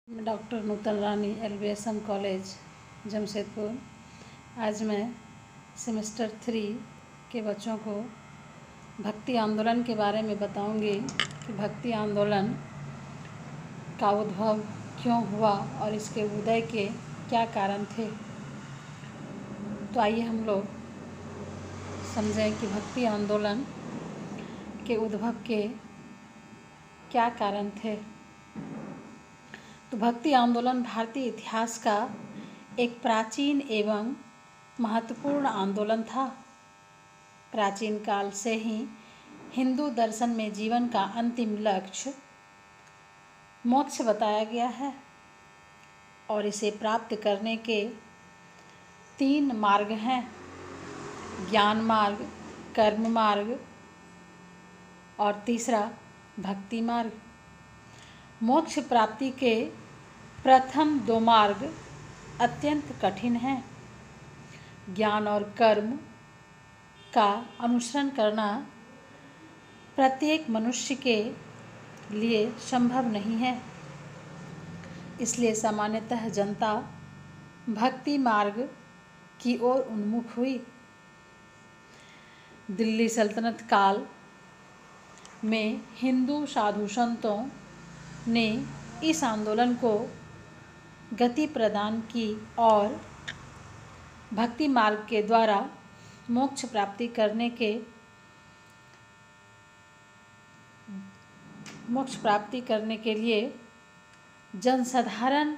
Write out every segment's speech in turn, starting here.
Doctor नूतन रानी LBSM college Jamshedpur. आज मैं semester 3 के बच्चों को भक्ति आंदोलन के बारे में बताऊंगी कि भक्ति आंदोलन का उद्भव क्यों हुआ और इसके उदय के क्या कारण थे। तो आइए हम लोग समझें कि भक्ति आंदोलन के उद्भव के क्या कारण थे। तो भक्ति आंदोलन भारतीय इतिहास का एक प्राचीन एवं महत्वपूर्ण आंदोलन था। प्राचीन काल से ही हिंदू दर्शन में जीवन का अंतिम लक्ष्य मोक्ष बताया गया है और इसे प्राप्त करने के 3 मार्ग हैं: ज्ञान मार्ग, कर्म मार्ग और तीसरा भक्ति मार्ग। मोक्ष प्राप्ति के प्रथम 2 मार्ग अत्यंत कठिन हैं। ज्ञान और कर्म का अनुसरण करना प्रत्येक मनुष्य के लिए संभव नहीं है, इसलिए सामान्यतः जनता भक्ति मार्ग की ओर उन्मुख हुई। दिल्ली सल्तनत काल में हिंदू साधु संतों ने इस आंदोलन को गति प्रदान की और भक्ति मार्ग के द्वारा मोक्ष प्राप्ति करने के लिए जनसाधारण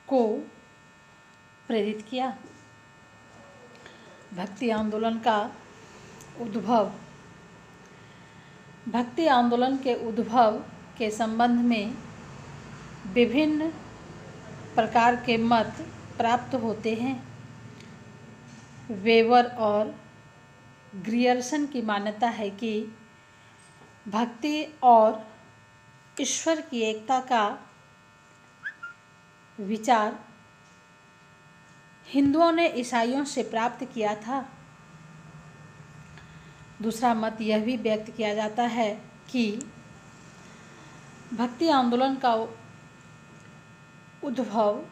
को प्रेरित किया। भक्ति आंदोलन का उद्भव। भक्ति आंदोलन के उद्भव के संबंध में विभिन्न प्रकार के मत प्राप्त होते हैं। वेबर और ग्रियर्सन की मान्यता है कि भक्ति और ईश्वर की एकता का विचार हिंदुओं ने ईसाइयों से प्राप्त किया था। दूसरा मत यह भी व्यक्त किया जाता है कि भक्ति आंदोलन का उद्भव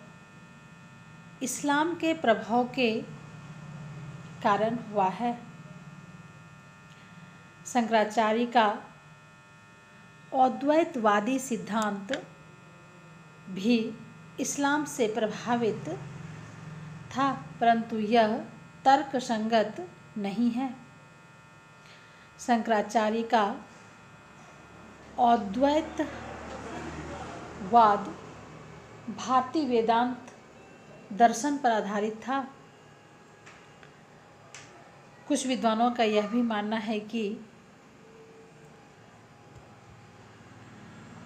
इस्लाम के प्रभाव के कारण हुआ है। शंकराचार्य का अद्वैतवादी सिद्धांत भी इस्लाम से प्रभावित था, परंतु यह तर्कसंगत नहीं है। शंकराचार्य का अद्वैतवाद भारतीय वेदांत दर्शन पर आधारित था। कुछ विद्वानों का यह भी मानना है कि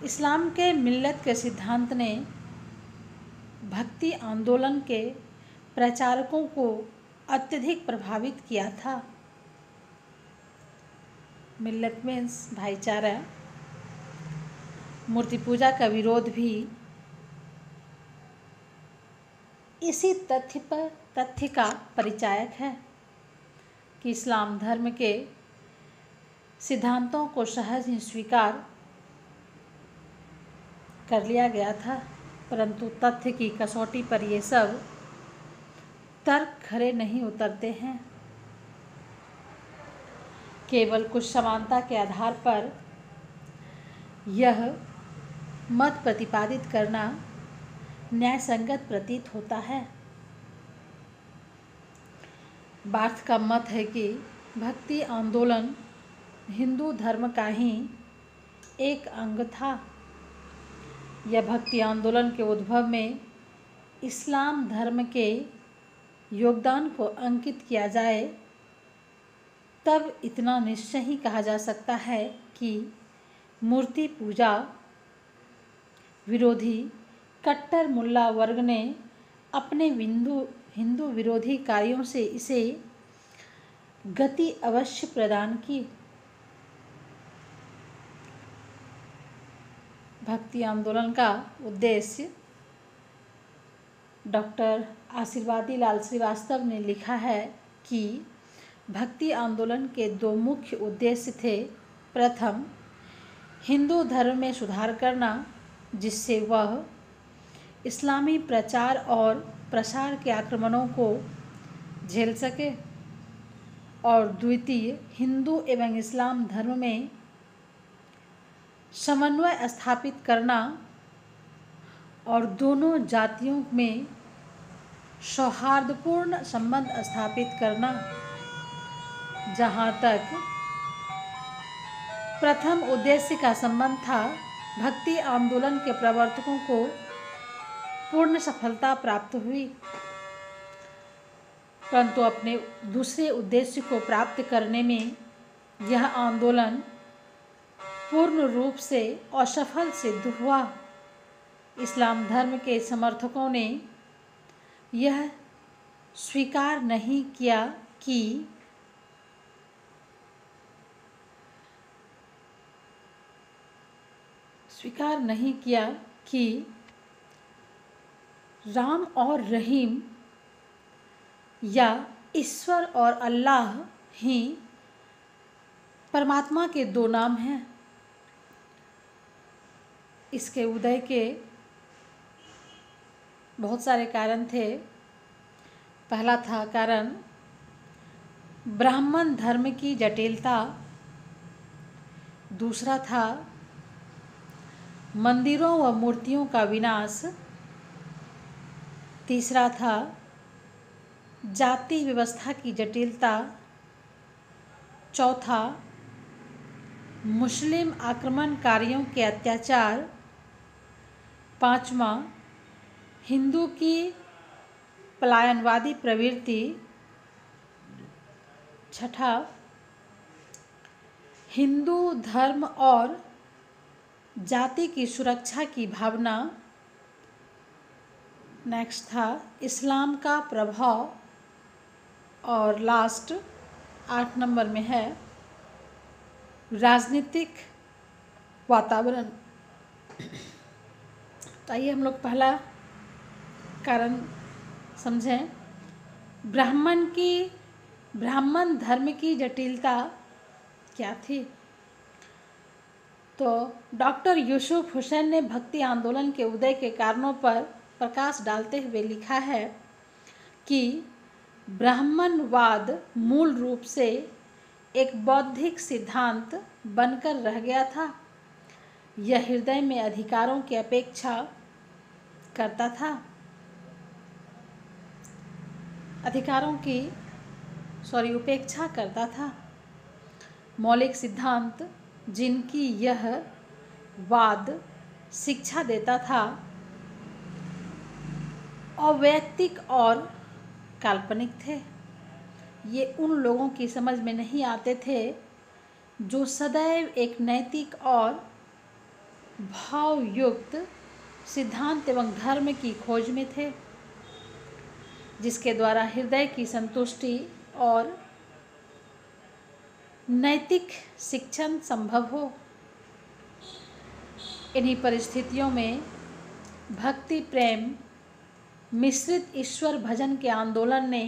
इस्लाम के मिल्लत के सिद्धांत ने भक्ति आंदोलन के प्रचारकों को अत्यधिक प्रभावित किया था। मिल्लत मीन्स भाईचारा। मूर्ति पूजा का विरोध भी इसी तथ्य का परिचायक है कि इस्लाम धर्म के सिद्धांतों को सहज ही स्वीकार कर लिया गया था, परंतु तथ्य की कसौटी पर ये सब तर्क खरे नहीं उतरते हैं। केवल कुछ समानता के आधार पर यह मत प्रतिपादित करना न्यायसंगत प्रतीत होता है। बार्थ का मत है कि भक्ति आंदोलन हिंदू धर्म का ही एक अंग था। यह भक्ति आंदोलन के उद्भव में इस्लाम धर्म के योगदान को अंकित किया जाए तब इतना निश्चय ही कहा जा सकता है कि मूर्ति पूजा विरोधी कट्टर मुल्ला वर्ग ने अपने हिंदू विरोधी कार्यों से इसे गति अवश्य प्रदान की। भक्ति आंदोलन का उद्देश्य। डॉक्टर आशीर्वादी लाल श्रीवास्तव ने लिखा है कि भक्ति आंदोलन के 2 मुख्य उद्देश्य थे। प्रथम, हिंदू धर्म में सुधार करना, जिससे वह इस्लामी प्रचार और प्रसार के आक्रमणों को झेल सके, और द्वितीय हिंदू एवं इस्लाम धर्म में समन्वय स्थापित करना और दोनों जातियों में सौहार्दपूर्ण संबंध स्थापित करना। जहाँ तक प्रथम उद्देश्य का संबंध था, भक्ति आंदोलन के प्रवर्तकों को पूर्ण सफलता प्राप्त हुई, परंतु अपने दूसरे उद्देश्य को प्राप्त करने में यह आंदोलन पूर्ण रूप से असफल सिद्ध हुआ। इस्लाम धर्म के समर्थकों ने यह स्वीकार नहीं किया कि राम और रहीम या ईश्वर और अल्लाह ही परमात्मा के दो नाम हैं। इसके उदय के बहुत सारे कारण थे। पहला था कारण ब्राह्मण धर्म की जटिलता, दूसरा था मंदिरों व मूर्तियों का विनाश, तीसरा था जाति व्यवस्था की जटिलता, चौथा मुस्लिम आक्रमणकारियों के अत्याचार, पांचवा हिंदू की पलायनवादी प्रवृत्ति, छठा हिंदू धर्म और जाति की सुरक्षा की भावना, नेक्स्ट था इस्लाम का प्रभाव, और लास्ट 8 नंबर में है राजनीतिक वातावरण। तो आइए हम लोग पहला कारण समझें। ब्राह्मण धर्म की जटिलता क्या थी? तो डॉक्टर यूसुफ हुसैन ने भक्ति आंदोलन के उदय के कारणों पर प्रकाश डालते हुए लिखा है कि ब्राह्मणवाद मूल रूप से एक बौद्धिक सिद्धांत बनकर रह गया था। यह हृदय में अधिकारों की उपेक्षा करता था। मौलिक सिद्धांत जिनकी यह वाद शिक्षा देता था अवैयक्तिक और काल्पनिक थे। ये उन लोगों की समझ में नहीं आते थे जो सदैव एक नैतिक और भावयुक्त सिद्धांत एवं धर्म की खोज में थे, जिसके द्वारा हृदय की संतुष्टि और नैतिक शिक्षण संभव हो। इन्हीं परिस्थितियों में भक्ति प्रेम मिश्रित ईश्वर भजन के आंदोलन ने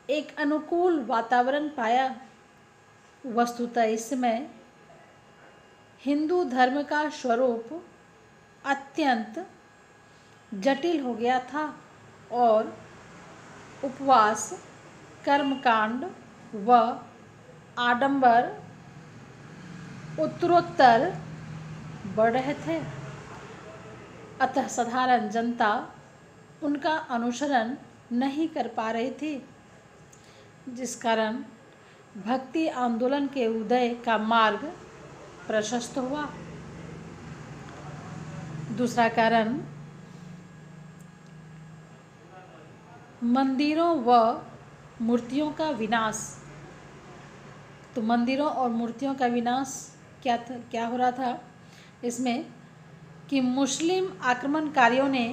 एक अनुकूल वातावरण पाया। वस्तुतः इस समय हिंदू धर्म का स्वरूप अत्यंत जटिल हो गया था और उपवास, कर्मकांड व आडंबर उत्तरोत्तर बढ़ रहे थे। अतः साधारण जनता उनका अनुसरण नहीं कर पा रही थी, जिस कारण भक्ति आंदोलन के उदय का मार्ग प्रशस्त हुआ। दूसरा कारण मंदिरों व मूर्तियों का विनाश। तो मंदिरों और मूर्तियों का विनाश क्या हो रहा था इसमें कि मुस्लिम आक्रमणकारियों ने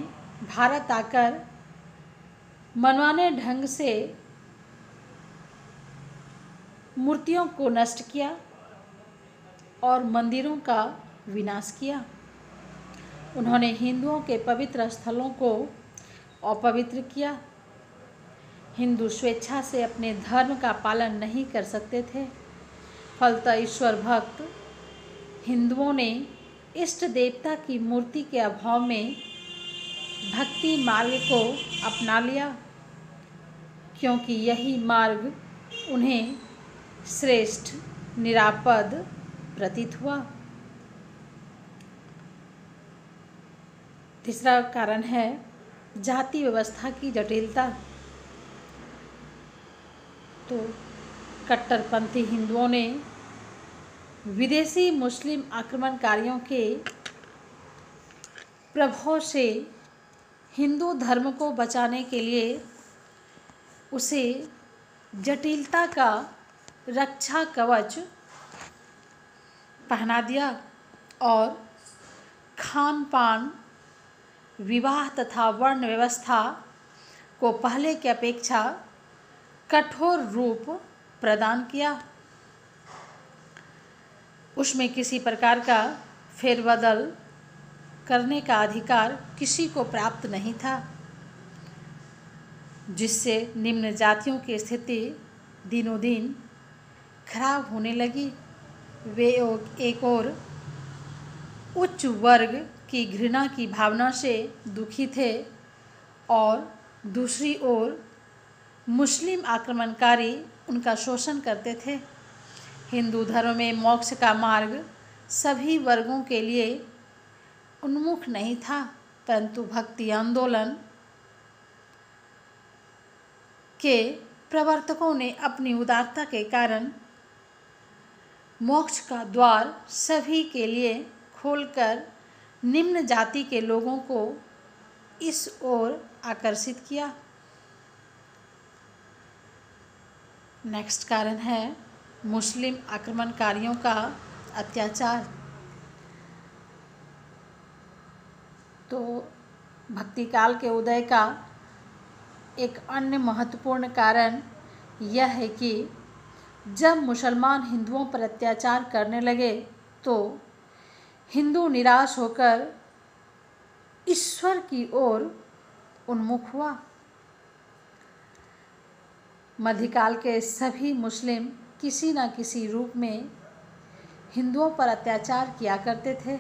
भारत आकर मनमाने ढंग से मूर्तियों को नष्ट किया और मंदिरों का विनाश किया। उन्होंने हिंदुओं के पवित्र स्थलों को अपवित्र किया। हिंदू स्वेच्छा से अपने धर्म का पालन नहीं कर सकते थे। फलतः ईश्वर भक्त हिंदुओं ने इष्ट देवता की मूर्ति के अभाव में भक्ति मार्ग को अपना लिया, क्योंकि यही मार्ग उन्हें श्रेष्ठ निरापद प्रतीत हुआ। तीसरा कारण है जाति व्यवस्था की जटिलता। तो कट्टरपंथी हिंदुओं ने विदेशी मुस्लिम आक्रमणकारियों के प्रभाव से हिंदू धर्म को बचाने के लिए उसे जटिलता का रक्षा कवच पहना दिया और खान पान, विवाह तथा वर्ण व्यवस्था को पहले की अपेक्षा कठोर रूप प्रदान किया। उसमें किसी प्रकार का फेरबदल करने का अधिकार किसी को प्राप्त नहीं था, जिससे निम्न जातियों की स्थिति दिनों दिन खराब होने लगी। वे एक और उच्च वर्ग की घृणा की भावना से दुखी थे और दूसरी ओर मुस्लिम आक्रमणकारी उनका शोषण करते थे। हिंदू धर्म में मोक्ष का मार्ग सभी वर्गों के लिए उन्मुख नहीं था, परंतु भक्ति आंदोलन के प्रवर्तकों ने अपनी उदारता के कारण मोक्ष का द्वार सभी के लिए खोलकर निम्न जाति के लोगों को इस ओर आकर्षित किया। नेक्स्ट कारण है मुस्लिम आक्रमणकारियों का अत्याचार। तो भक्ति काल के उदय का एक अन्य महत्वपूर्ण कारण यह है कि जब मुसलमान हिंदुओं पर अत्याचार करने लगे तो हिंदू निराश होकर ईश्वर की ओर उन्मुख हुआ। मध्यकाल के सभी मुस्लिम किसी न किसी रूप में हिंदुओं पर अत्याचार किया करते थे,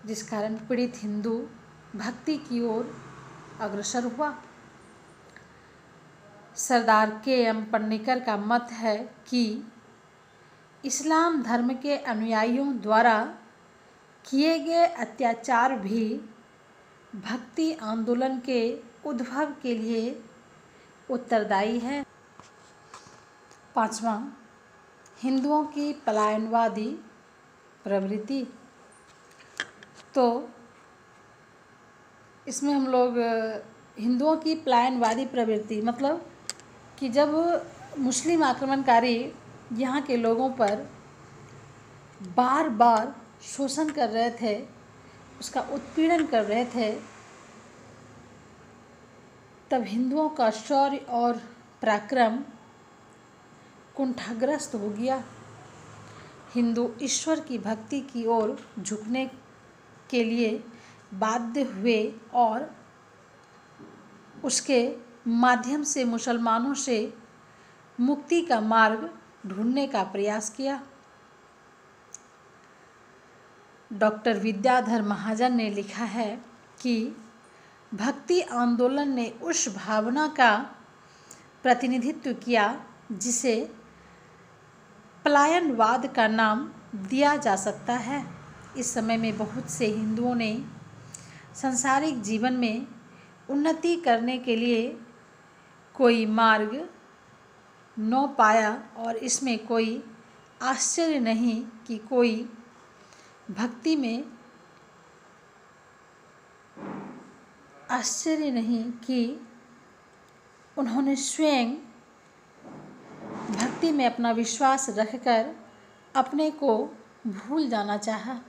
जिस कारण पीड़ित हिंदू भक्ति की ओर अग्रसर हुआ। सरदार के.एम. पन्नीकर का मत है कि इस्लाम धर्म के अनुयायियों द्वारा किए गए अत्याचार भी भक्ति आंदोलन के उद्भव के लिए उत्तरदायी है। पांचवा, हिंदुओं की पलायनवादी प्रवृत्ति। तो इसमें हम लोग हिंदुओं की पलायनवादी प्रवृत्ति मतलब कि जब मुस्लिम आक्रमणकारी यहाँ के लोगों पर बार बार शोषण कर रहे थे, उसका उत्पीड़न कर रहे थे, तब हिंदुओं का शौर्य और पराक्रम कुंठाग्रस्त हो गया। हिंदू ईश्वर की भक्ति की ओर झुकने के लिए बाध्य हुए और उसके माध्यम से मुसलमानों से मुक्ति का मार्ग ढूंढने का प्रयास किया। डॉक्टर विद्याधर महाजन ने लिखा है कि भक्ति आंदोलन ने उस भावना का प्रतिनिधित्व किया जिसे पलायनवाद का नाम दिया जा सकता है। इस समय में बहुत से हिंदुओं ने सांसारिक जीवन में उन्नति करने के लिए कोई मार्ग न पाया और इसमें कोई आश्चर्य नहीं कि कोई भक्ति में आश्चर्य नहीं कि उन्होंने स्वयं भक्ति में अपना विश्वास रखकर अपने को भूल जाना चाहा।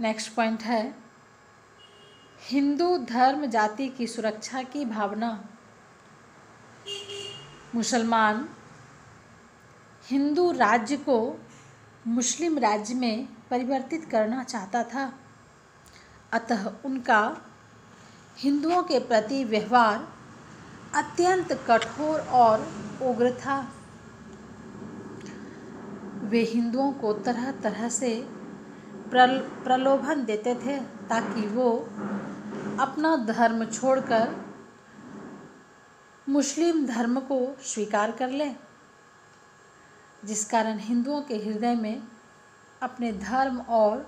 नेक्स्ट पॉइंट है हिंदू धर्म जाति की सुरक्षा की भावना। मुसलमान हिंदू राज्य को मुस्लिम राज्य में परिवर्तित करना चाहता था, अतः उनका हिंदुओं के प्रति व्यवहार अत्यंत कठोर और उग्र था। वे हिंदुओं को तरह तरह से प्रलोभन देते थे ताकि वो अपना धर्म छोड़कर मुस्लिम धर्म को स्वीकार कर ले, जिस कारण हिंदुओं के हृदय में अपने धर्म और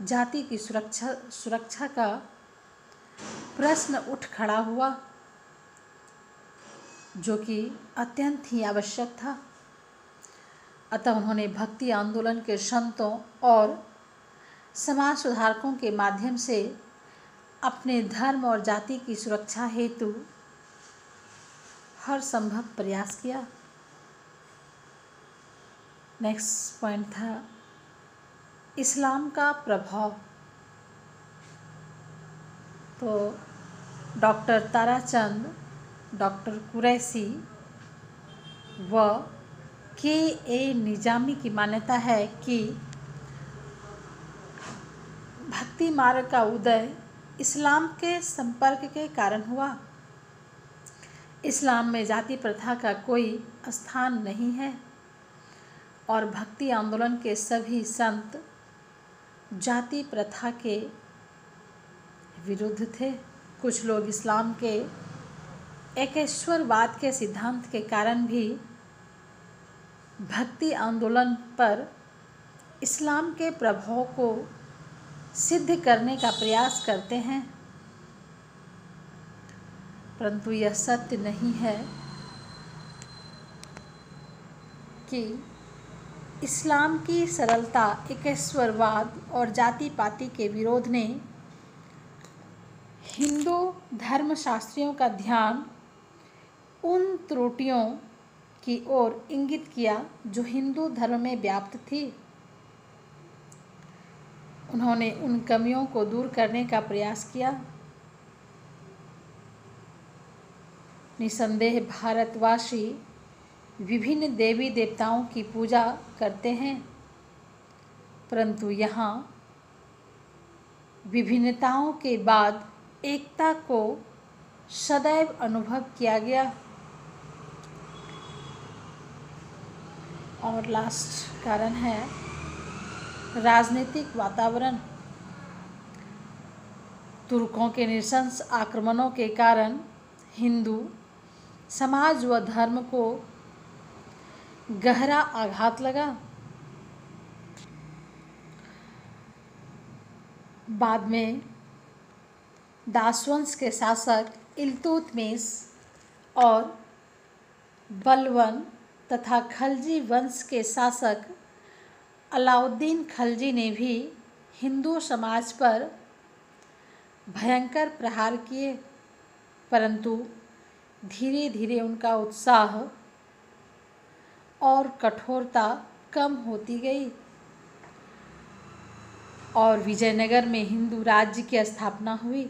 जाति की सुरक्षा का प्रश्न उठ खड़ा हुआ, जो कि अत्यंत ही आवश्यक था। अतः उन्होंने भक्ति आंदोलन के संतों और समाज सुधारकों के माध्यम से अपने धर्म और जाति की सुरक्षा हेतु हर संभव प्रयास किया। नेक्स्ट पॉइंट था इस्लाम का प्रभाव। तो डॉक्टर ताराचंद, डॉक्टर कुरैशी व के.ए. निजामी की मान्यता है कि भक्ति मार्ग का उदय इस्लाम के संपर्क के कारण हुआ। इस्लाम में जाति प्रथा का कोई स्थान नहीं है और भक्ति आंदोलन के सभी संत जाति प्रथा के विरुद्ध थे। कुछ लोग इस्लाम के एकेश्वरवाद के सिद्धांत के कारण भी भक्ति आंदोलन पर इस्लाम के प्रभाव को सिद्ध करने का प्रयास करते हैं, परंतु यह सत्य नहीं है कि इस्लाम की सरलता, एकेश्वरवाद और जाति पाति के विरोध ने हिंदू धर्मशास्त्रियों का ध्यान उन त्रुटियों की ओर इंगित किया जो हिंदू धर्म में व्याप्त थी। उन्होंने उन कमियों को दूर करने का प्रयास किया। निसंदेह भारतवासी विभिन्न देवी देवताओं की पूजा करते हैं, परंतु यहाँ विभिन्नताओं के बाद एकता को सदैव अनुभव किया गया। और लास्ट कारण है राजनीतिक वातावरण। तुर्कों के नृशंस आक्रमणों के कारण हिंदू समाज व धर्म को गहरा आघात लगा। बाद में दासवंश के शासक इल्तुतमिश और बलवन तथा खलजी वंश के शासक अलाउद्दीन खलजी ने भी हिंदू समाज पर भयंकर प्रहार किए, परंतु धीरे धीरे उनका उत्साह और कठोरता कम होती गई और विजयनगर में हिंदू राज्य की स्थापना हुई।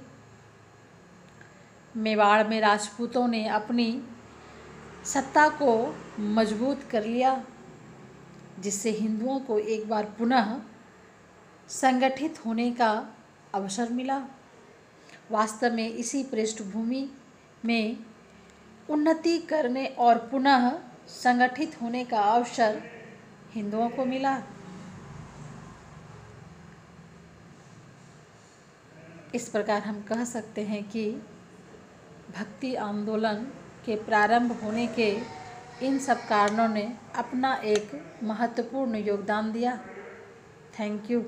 मेवाड़ में राजपूतों ने अपनी सत्ता को मजबूत कर लिया, जिससे हिंदुओं को एक बार पुनः संगठित होने का अवसर मिला। वास्तव में इसी पृष्ठभूमि में उन्नति करने और पुनः संगठित होने का अवसर हिंदुओं को मिला। इस प्रकार हम कह सकते हैं कि भक्ति आंदोलन के प्रारंभ होने के इन सब कारणों ने अपना एक महत्वपूर्ण योगदान दिया। Thank you.